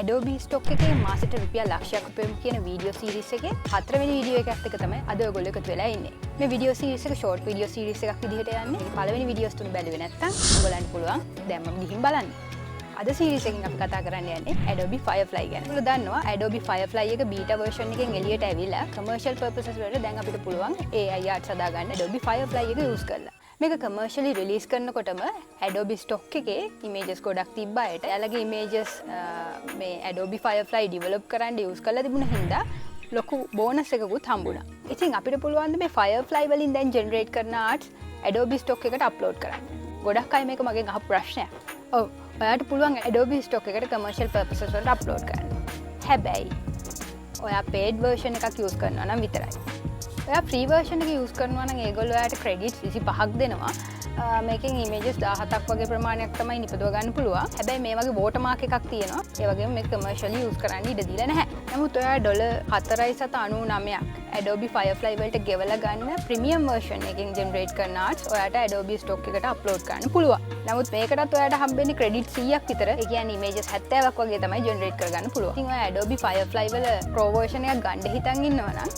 Adobe Stock එකේ මාසෙට රුපියල් ලක්ෂයක් උපයමු කියන වීඩියෝ සීරීස් එකේ හතරවෙනි වීඩියෝ එකත් එක තමයි අද ඔයගොල්ලෝ එකතු වෙලා ඉන්නේ. මේ වීඩියෝ සීරීස් එක ෂෝට් වීඩියෝ සීරීස් එකක් විදිහට යන්නේ. මේ පළවෙනි වීඩියෝස් තුන බැලුවේ නැත්නම් ඔයගොල්ලන්ට පුළුවන් දැම්මම ගිහින් බලන්න. අද සීරීස් එකකින් අපි කතා කරන්න යන්නේ Adobe Firefly ගැන. ඔයගොල්ලෝ දන්නවා Adobe Firefly එක බීටා version එකෙන් එළියට ඇවිල්ලා commercial purposes වලට දැන් අපිට පුළුවන් AI art සදා ගන්න Adobe Firefly එක use කරලා. මේක commercially release කරනකොටම Adobe Stock එකේ images ගොඩක් තිබ්බ අයට එයාලගේ images මේ Adobe Firefly develop කරන්න use කරලා තිබුණ හින්දා ලොකු bonus එකකුත් හම්බුණා. ඉතින් අපිට පුළුවන් මේ Firefly වලින් දැන් generate කරන arts Adobe Stock එකට upload කරන්න. ගොඩක් අය මේක මගෙන් අහපු ප්‍රශ්නයක්. ඔව්. ඔයාට පුළුවන් Adobe Stock එකට commercial purposes වලට upload කරන්න. හැබැයි ඔයා paid version එකක් use කරනවා නම් විතරයි. ඔයා free version එක use කරනවා නම් ඒගොල්ලෝ ඔයාට credits 25ක් දෙනවා. මේකෙන් images 17ක් වගේ ප්‍රමාණයක් තමයි නිපදව ගන්න පුළුවන්. හැබැයි මේ වගේ watermark එකක් තියෙනවා. ඒ වගේම මේක commercially use කරන්න ඉඩ දීලා නැහැ. නමුත් ඔයා $4.99ක් Adobe Firefly වලට ගෙවලා ගන්න premium version එකකින් generate කරන arts ඔයාට Adobe Stock එකට upload කරන්න පුළුවන්. නමුත් මේකටත් ඔයාට හම්බෙන්නේ credit 100ක් විතර. ඒ කියන්නේ images 70ක් වගේ තමයි generate කරගන්න පුළුවන්. ඉතින් ඔයා Adobe Firefly වල pro version එකක් ගන්න හිතන් ඉන්නවා නම්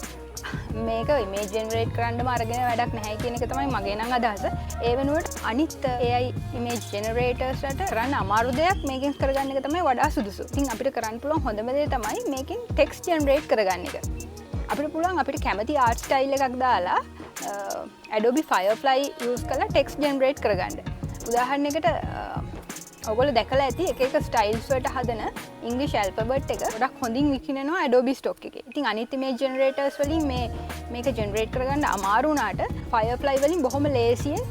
මේක image generate කරන්නම අරගෙන වැඩක් නැහැ කියන එක තමයි මගේ නම් අදහස. ඒ වෙනුවට අනිත් AI image generators වලට කරන්න අමාරු දෙයක් මේකෙන් කරගන්න එක තමයි වඩා සුදුසු. ඉතින් අපිට කරන්න පුළුවන් හොඳම දේ තමයි මේකෙන් text generate කරගන්න එක. අපිට පුළුවන් අපිට කැමති art style එකක් දාලා Adobe Firefly use කරලා text generate කරගන්න. උදාහරණයකට ඔයගොල්ලෝ දැකලා ඇති එක එක styles වලට හදන English alphabet එක ගොඩක් හොඳින් විකිනනවා Adobe Stock එකේ. ඉතින් අනිත් image generators වලින් මේක generate කරගන්න අමාරු වුණාට Firefly වලින් බොහොම ලේසියෙන්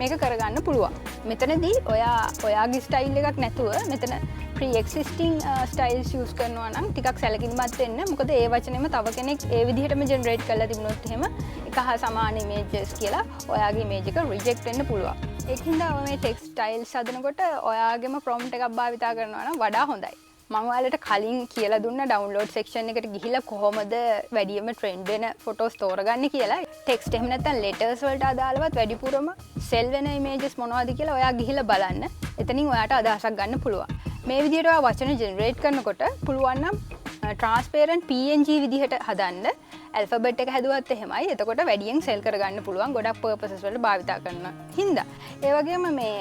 මේක කරගන්න පුළුවන්. මෙතනදී ඔයාගේ style එකක් නැතුව මෙතන pre-existing styles use කරනවා නම් ටිකක් සැලකිලිමත් වෙන්න. මොකද ඒ වචනේම තව කෙනෙක් ඒ විදිහටම generate කරලා තිබුණොත් එහෙම එක හා සමාන images කියලා ඔයාගේ image එක reject වෙන්න පුළුවන්. ඒකින්ද මේ text styles හදනකොට ඔයාගේම prompt එකක් භාවිතා කරනවා නම් වඩා හොඳයි. මම ඔයාලට කලින් කියලා දුන්න download section එකට ගිහිල්ලා කොහොමද වැඩියම trend වෙන photos තෝරගන්නේ කියලා. text එහෙම නැත්නම් letters වලට අදාළවත් වැඩිපුරම sell වෙන images මොනවද කියලා ඔයා ගිහිල්ලා බලන්න. එතනින් ඔයාට අදහසක් ගන්න පුළුවන්. මේ විදිහට ඔයා වචන generate කරනකොට පුළුවන් නම් transparent PNG විදිහට හදන්න. alphabet එක හැදුවත් එහෙමයි. එතකොට වැඩියෙන් sell කරගන්න පුළුවන් ගොඩක් purposes වලට භාවිතා කරන හින්දා. ඒ වගේම මේ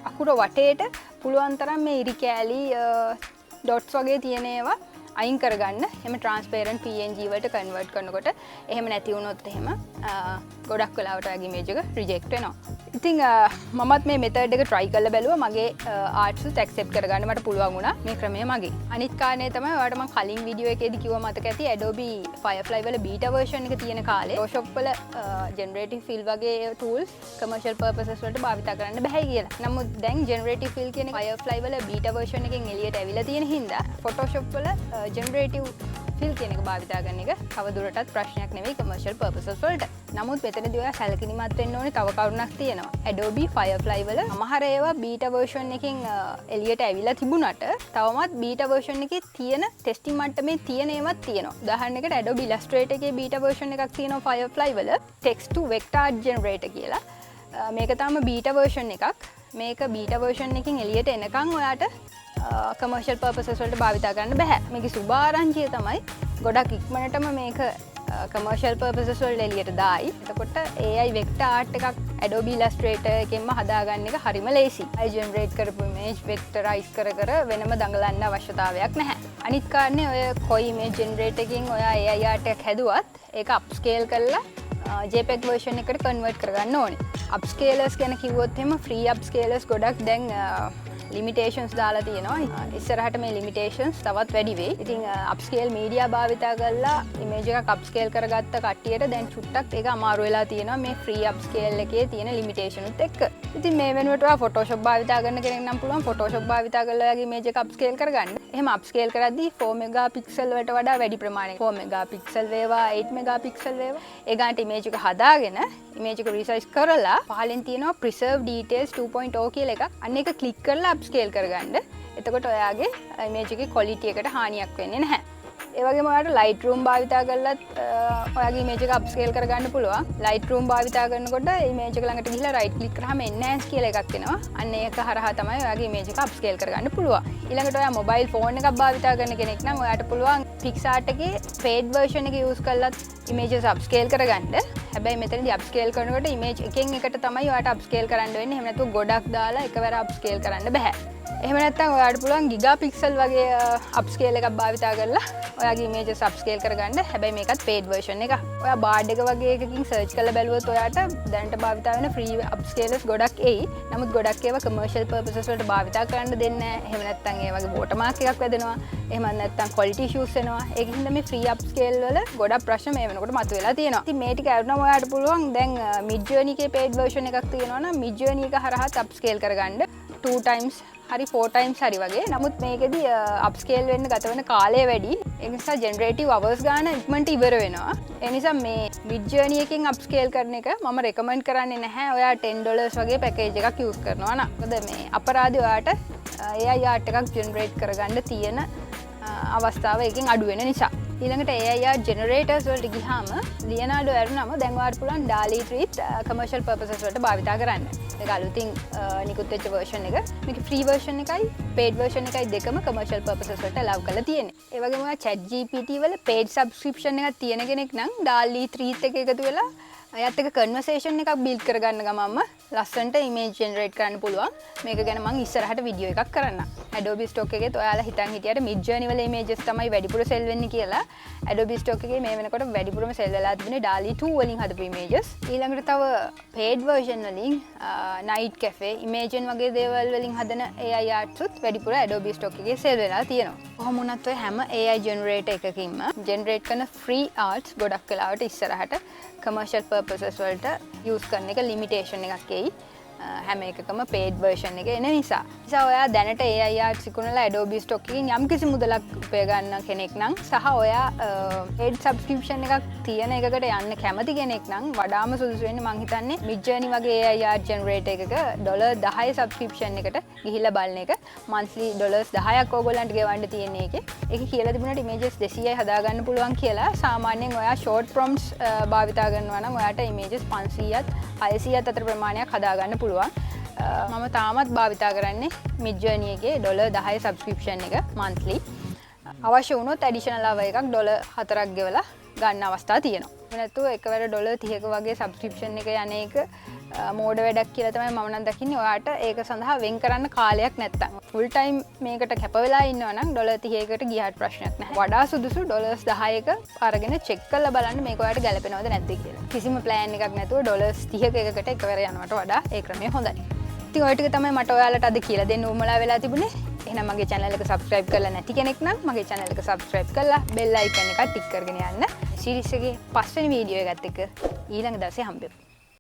අකුර වටේට පුළුවන් තරම් මේ ඉරි කෑලි dots වගේ තියෙන ඒවා අයින් කරගන්න. එහෙම transparent PNG වලට convert කරනකොට එහෙම නැති වුණොත් එහෙම ගොඩක් වෙලාවට ඔයාගේ image එක reject වෙනවා. ඉතින් මමත් මේ method එක try කරලා බැලුවා. මගේ arts උත් accept කරගන්න මට පුළුවන් වුණා මේ ක්‍රමය මගේ. අනිත් කාරණේ තමයි ඔයාලට මම කලින් වීඩියෝ එකේදී කිව්වා මතක ඇති Adobe Firefly වල beta version එක තියෙන කාලේ Photoshop වල generative fill වගේ tools commercial purposes වලට භාවිතා කරන්න බෑ කියලා. නමුත් දැන් generative fill කියන Firefly වල beta version එකෙන් එළියට ඇවිල්ලා තියෙන හින්දා Photoshop වල generative fill කියන එක භාවිතා කරන එක තවදුරටත් ප්‍රශ්නයක් නෙවෙයි commercial purposes වලට. නමුත් මෙතනදී ඔයා සැලකිලිමත් වෙන්න ඕනේ තව කරුණක් තියෙනවා. Adobe Firefly වල සමහර ඒවා beta version එකෙන් එළියට ඇවිල්ලා තිබුණාට තවමත් beta version එකේ තියෙන testing මට්ටමේ තියෙන ඒවාත් තියෙනවා. උදාහරණයකට Adobe Illustrator එකේ beta version එකක් තියෙනවා Firefly වල text to vector generator කියලා. මේක තමයි beta version එකක්. මේක beta version එකකින් එළියට එනකන් ඔයාට commercial purposes වලට භාවිතා කරන්න බෑ. මේකේ සුභාරංචිය තමයි ගොඩක් ඉක්මනටම මේක commercial purposes වලට එළියට දායි. එතකොට AI vector art එකක් Adobe Illustrator එකෙන්ම හදාගන්න එක හරිම ලේසියි. AI generate කරපු image vectorize කර වෙනම දඟලන්න අවශ්‍යතාවයක් නැහැ. අනිත් කාරණේ ඔය කොයි image generator එකකින් ඔයා AI art එකක් හැදුවත් ඒක upscale කරලා JPEG version එකට convert කරගන්න ඕනේ. Upscalers ගැන කිව්වොත් එහෙම free upscalers ගොඩක් දැන් limitations දාලා තියෙනවා. ඉස්සරහට මේ limitations තවත් වැඩි වෙයි. ඉතින් upscale media භාවිතා කරලා image එකක් upscale කරගත්ත කට්ටියට දැන් චුට්ටක් ඒක අමාරු වෙලා තියෙනවා මේ free upscale එකේ තියෙන limitation උත් එක්ක. ඉතින් මේ වෙනුවට ඔයා Photoshop භාවිතා කරන කෙනෙක් නම් පුළුවන් Photoshop භාවිතා කරලා ඔයාගේ image එක upscale කරගන්න. එහෙම upscale කරද්දී 4 megapixel වලට වඩා වැඩි ප්‍රමාණයක 4 megapixel වේවා 8 megapixel වේවා ඒ ගානට image එක හදාගෙන image එක resize කරලා පහලින් තියෙනවා preserve details 2.0 කියලා එකක්. අන්න ඒක click කරලා upscale කරගන්න. එතකොට ඔයාගේ image එකේ quality එකට හානියක් වෙන්නේ නැහැ. ඒ වගේම ඔයාලට Lightroom භාවිතා කරලත් ඔයාගේ image එක upscale කරගන්න පුළුවන්. Lightroom භාවිතා කරනකොට image එක ළඟට ගිහිල්ලා right click කරාම enhance කියලා එකක් එනවා. අන්න ඒක හරහා තමයි ඔයාගේ image එක upscale කරගන්න පුළුවන්. ඊළඟට ඔයා mobile phone එකක් භාවිතා කරන කෙනෙක් නම් ඔයාට පුළුවන් PicsArt එකේ paid version එක use කරලත් images upscale කරගන්න. හැබැයි මෙතනදී upscale කරනකොට image එකෙන් එකට තමයි ඔයාට upscale කරන්න වෙන්නේ. එහෙම නැතුව ගොඩක් දාලා එකවර upscale කරන්න බෑ. එහෙම නැත්නම් ඔයාට පුළුවන් ගිගාපික්සල් වගේ upscale එකක් භාවිතා කරලා ඔයාගේ images upscale කරගන්න. හැබැයි මේකත් paid version එක. ඔයා බාඩ් එක වගේ එකකින් search කරලා බැලුවොත් ඔයාට දැනට භාවිතා වෙන free upscalers ගොඩක් එයි. නමුත් ගොඩක් ඒවා commercial purposes වලට භාවිතා කරන්න දෙන්නේ නැහැ. එහෙම නැත්නම් ඒ වගේ watermark එකක් වැදෙනවා. එහෙම නැත්නම් quality issues එනවා. ඒකින් හින්දා මේ free upscale වල ගොඩක් ප්‍රශ්න මේ වෙනකොට මතුවලා තියෙනවා. ඉතින් මේ ටික අරුණම ඔයාට පුළුවන් දැන් Midjourney එකේ paid version එකක් තියෙනවා නම් Midjourney එක හරහාත් upscale කරගන්න 2 times හරි 4 times හරි වගේ. නමුත් මේකෙදි upscale වෙන්න ගත වෙන කාලය වැඩි. ඒ නිසා generative hours ගන්න ඉක්මනට ඉවර වෙනවා. ඒ නිසා මේ Midjourney එකෙන් upscale කරන එක මම recommend කරන්නේ නැහැ. ඔයා $10 වගේ package එකක් use කරනවා නම්. මොකද මේ අපරාධي ඔයාට AI art එකක් generate කරගන්න තියෙන අවස්ථාව එකෙන් අඩු වෙන නිසා. ඊළඟට AI art generators වලට ගියාම Leonardo ඇරුණාම දැන් ඔයාලට පුළුවන් DALL-E 3 commercial purposes වලට භාවිතා කරන්න. ඒක අලුතින් නිකුත් වෙච්ච version එක. මේක free version එකයි paid version එකයි දෙකම commercial purposes වලට allow කරලා තියෙන්නේ. ඒ වගේම ඔයා ChatGPT වල paid subscription එකක් තියෙන කෙනෙක් නම් DALL-E 3 එක එකතු වෙලා අයත් එක conversation එකක් build කරගන්න ගමන්ම ලස්සනට image generate කරන්න පුළුවන්. මේක ගැන මම ඉස්සරහට වීඩියෝ එකක් කරන්නම්. Adobe Stock එකේත් ඔයාලා හිතන් හිටියට Midjourney වල images තමයි වැඩිපුර sell වෙන්නේ කියලා. Adobe Stock එකේ මේ වෙනකොට වැඩිපුරම sell වෙලා තිබුණේ DALL-E 2 වලින් හදපු images. ඊළඟට තව paid version වලින් Night Cafe, Imagen වගේ දේවල් වලින් හදන AI arts උත් වැඩිපුර Adobe Stock එකේ sell වෙලා තියෙනවා. කොහොම වුණත් ඔය හැම AI generator එකකින්ම generate කරන free arts ගොඩක් වෙලාවට ඉස්සරහට commercial purposes වලට use කරන එක limitation එකක් එයි. හැම එකකම paid version එක එන නිසා. නිසා ඔයා දැනට AI art විකුණලා Adobe Stock එකකින් යම්කිසි මුදලක් උපය ගන්න කෙනෙක් නම් සහ ඔයා paid subscription එකක් තියෙන එකකට යන්න කැමති කෙනෙක් නම් වඩාම සුදුසු වෙන්නේ මං හිතන්නේ Midjourney වගේ AI art generator එකක $10 subscription එකට ගිහිල්ලා බලන එක. monthly $10ක් ඕගොල්ලන්ට ගෙවන්න තියෙන එකේ. ඒකේ කියලා තිබුණාට images 200යි හදාගන්න පුළුවන් කියලා. සාමාන්‍යයෙන් ඔයා short prompts භාවිතා කරනවා නම් ඔයාට images 500ත් 600ත් අතර ප්‍රමාණයක් හදාගන්න පුළුවන්. මම තාමත් භාවිතා කරන්නේ Midjourney එකේ $10 subscription එක monthly. අවශ්‍ය වුණොත් additional hour එකක් $4ක් ගෙවලා ගන්න අවස්ථා තියෙනවා. නැත්නම් එකවර $30ක වගේ subscription එක යන එක මෝඩ වැඩක් කියලා තමයි මම නම් දකින්නේ. ඔයාට ඒක සඳහා වෙන් කරන්න කාලයක් නැත්තම් full time මේකට කැප වෙලා ඉන්නවා නම් $30කට ගියහට ප්‍රශ්නයක් නැහැ. වඩා සුදුසු $10ක අරගෙන check කරලා බලන්න මේක ඔයාට ගැලපෙනවද නැද්ද කියලා. කිසිම plan එකක් නැතුව $30ක එකකට එකවර යනවට වඩා ඒ ක්‍රමය හොඳයි. ඉතින් ඔය ටික තමයි මට ඔයාලට අද කියලා දෙන්න උවමලා වෙලා තිබුණේ. එහෙනම් මගේ channel එක subscribe කරලා නැති කෙනෙක් නම් මගේ channel එක subscribe කරලා bell icon එක ටික් කරගෙන යන්න. series එකේ 5 වෙනි වීඩියෝ එකත් එක්ක ඊළඟ දවසේ හම්බෙමු.